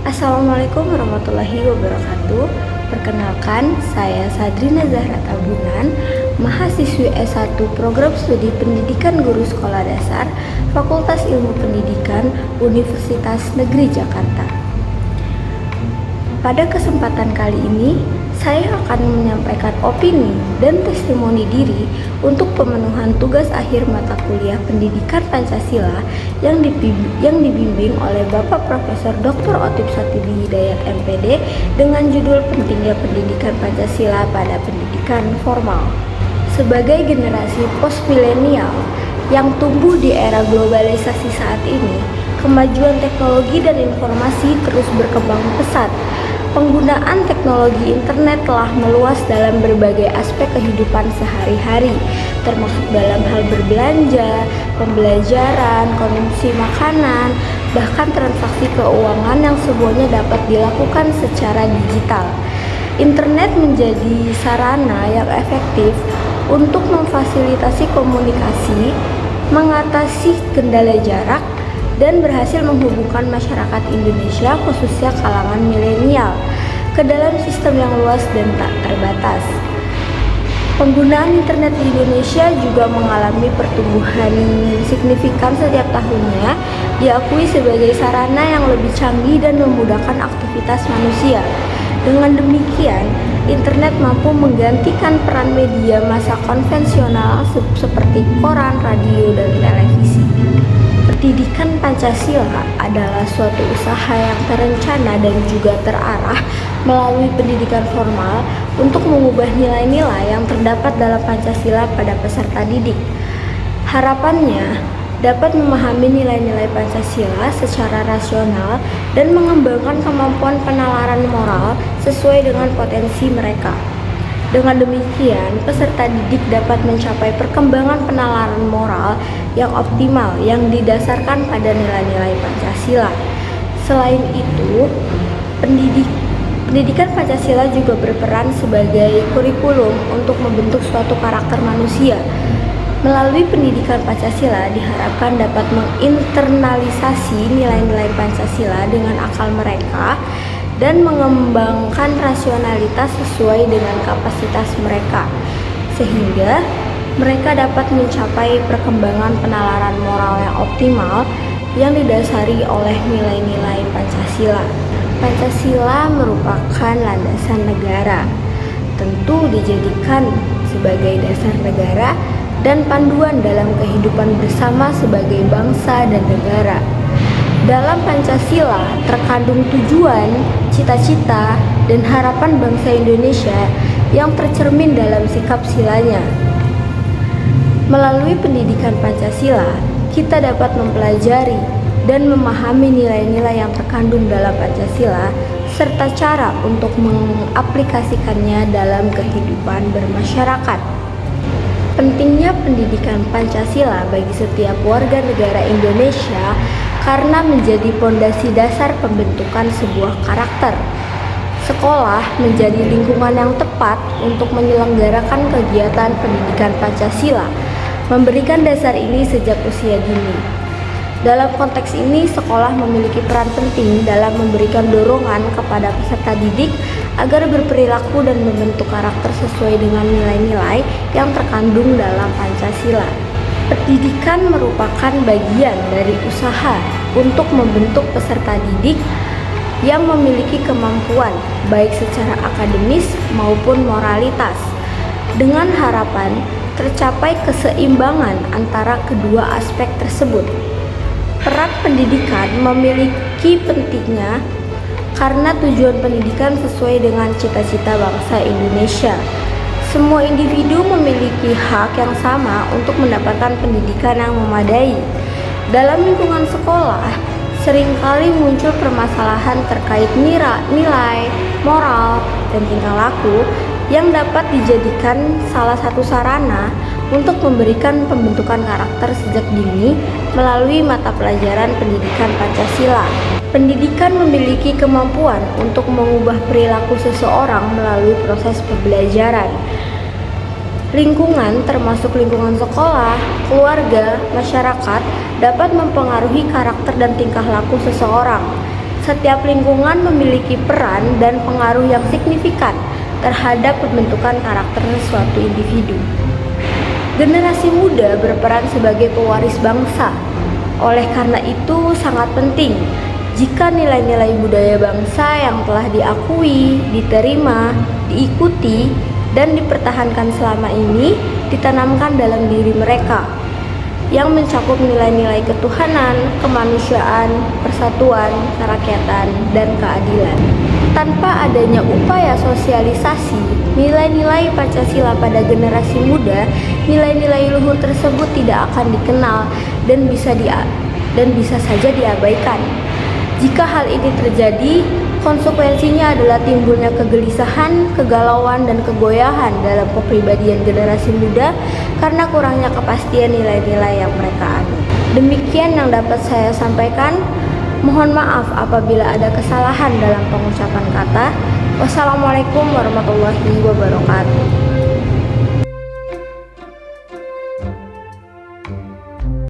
Assalamualaikum warahmatullahi wabarakatuh. Perkenalkan, saya Sadrina Zahra Tabunan, mahasiswi S1 Program Studi Pendidikan Guru Sekolah Dasar, Fakultas Ilmu Pendidikan, Universitas Negeri Jakarta. Pada kesempatan kali ini, saya akan menyampaikan opini dan testimoni diri untuk pemenuhan tugas akhir mata kuliah Pendidikan Pancasila yang dibimbing oleh Bapak Profesor Dr. Otip Satibi Hidayat MPD dengan judul Pentingnya Pendidikan Pancasila pada Pendidikan Formal. Sebagai generasi post-milenial yang tumbuh di era globalisasi saat ini, kemajuan teknologi dan informasi terus berkembang pesat. Penggunaan teknologi internet telah meluas dalam berbagai aspek kehidupan sehari-hari, termasuk dalam hal berbelanja, pembelajaran, konsumsi makanan, bahkan transaksi keuangan yang semuanya dapat dilakukan secara digital. Internet menjadi sarana yang efektif untuk memfasilitasi komunikasi, mengatasi kendala jarak, dan berhasil menghubungkan masyarakat Indonesia khususnya kalangan milenial ke dalam sistem yang luas dan tak terbatas. Penggunaan internet di Indonesia juga mengalami pertumbuhan signifikan setiap tahunnya, diakui sebagai sarana yang lebih canggih dan memudahkan aktivitas manusia. Dengan demikian, internet mampu menggantikan peran media massa konvensional seperti koran, radio, dan televisi. Pendidikan Pancasila adalah suatu usaha yang terencana dan juga terarah melalui pendidikan formal untuk mengubah nilai-nilai yang terdapat dalam Pancasila pada peserta didik. Harapannya dapat memahami nilai-nilai Pancasila secara rasional dan mengembangkan kemampuan penalaran moral sesuai dengan potensi mereka. Dengan demikian, peserta didik dapat mencapai perkembangan penalaran moral yang optimal yang didasarkan pada nilai-nilai Pancasila. Selain itu, pendidikan Pancasila juga berperan sebagai kurikulum untuk membentuk suatu karakter manusia. Melalui pendidikan Pancasila diharapkan dapat menginternalisasi nilai-nilai Pancasila dengan akal mereka dan mengembangkan rasionalitas sesuai dengan kapasitas mereka, sehingga mereka dapat mencapai perkembangan penalaran moral yang optimal yang didasari oleh nilai-nilai Pancasila. Pancasila merupakan landasan negara, tentu dijadikan sebagai dasar negara dan panduan dalam kehidupan bersama sebagai bangsa dan negara. Dalam Pancasila terkandung tujuan, cita-cita, dan harapan bangsa Indonesia yang tercermin dalam sikap silanya. Melalui pendidikan Pancasila, kita dapat mempelajari dan memahami nilai-nilai yang terkandung dalam Pancasila serta cara untuk mengaplikasikannya dalam kehidupan bermasyarakat. Pentingnya pendidikan Pancasila bagi setiap warga negara Indonesia karena menjadi pondasi dasar pembentukan sebuah karakter. Sekolah menjadi lingkungan yang tepat untuk menyelenggarakan kegiatan pendidikan Pancasila, memberikan dasar ini sejak usia dini. Dalam konteks ini, sekolah memiliki peran penting dalam memberikan dorongan kepada peserta didik agar berperilaku dan membentuk karakter sesuai dengan nilai-nilai yang terkandung dalam Pancasila. Pendidikan merupakan bagian dari usaha untuk membentuk peserta didik yang memiliki kemampuan baik secara akademis maupun moralitas, dengan harapan tercapai keseimbangan antara kedua aspek tersebut. Peran pendidikan memiliki pentingnya karena tujuan pendidikan sesuai dengan cita-cita bangsa Indonesia. Semua individu memiliki hak yang sama untuk mendapatkan pendidikan yang memadai. Dalam lingkungan sekolah, seringkali muncul permasalahan terkait nilai, moral, dan tingkah laku yang dapat dijadikan salah satu sarana untuk memberikan pembentukan karakter sejak dini melalui mata pelajaran pendidikan Pancasila. Pendidikan memiliki kemampuan untuk mengubah perilaku seseorang melalui proses pembelajaran. Lingkungan, termasuk lingkungan sekolah, keluarga, masyarakat, dapat mempengaruhi karakter dan tingkah laku seseorang. Setiap lingkungan memiliki peran dan pengaruh yang signifikan terhadap pembentukan karakter suatu individu. Generasi muda berperan sebagai pewaris bangsa. Oleh karena itu, sangat penting jika nilai-nilai budaya bangsa yang telah diakui, diterima, diikuti, dan dipertahankan selama ini ditanamkan dalam diri mereka, yang mencakup nilai-nilai ketuhanan, kemanusiaan, persatuan, kerakyatan, dan keadilan. Tanpa adanya upaya sosialisasi nilai-nilai Pancasila pada generasi muda, nilai-nilai luhur tersebut tidak akan dikenal dan bisa saja diabaikan. Jika hal ini terjadi, konsekuensinya adalah timbulnya kegelisahan, kegalauan, dan kegoyahan dalam kepribadian generasi muda karena kurangnya kepastian nilai-nilai yang mereka anut. Demikian yang dapat saya sampaikan. Mohon maaf apabila ada kesalahan dalam pengucapan kata. Wassalamualaikum warahmatullahi wabarakatuh.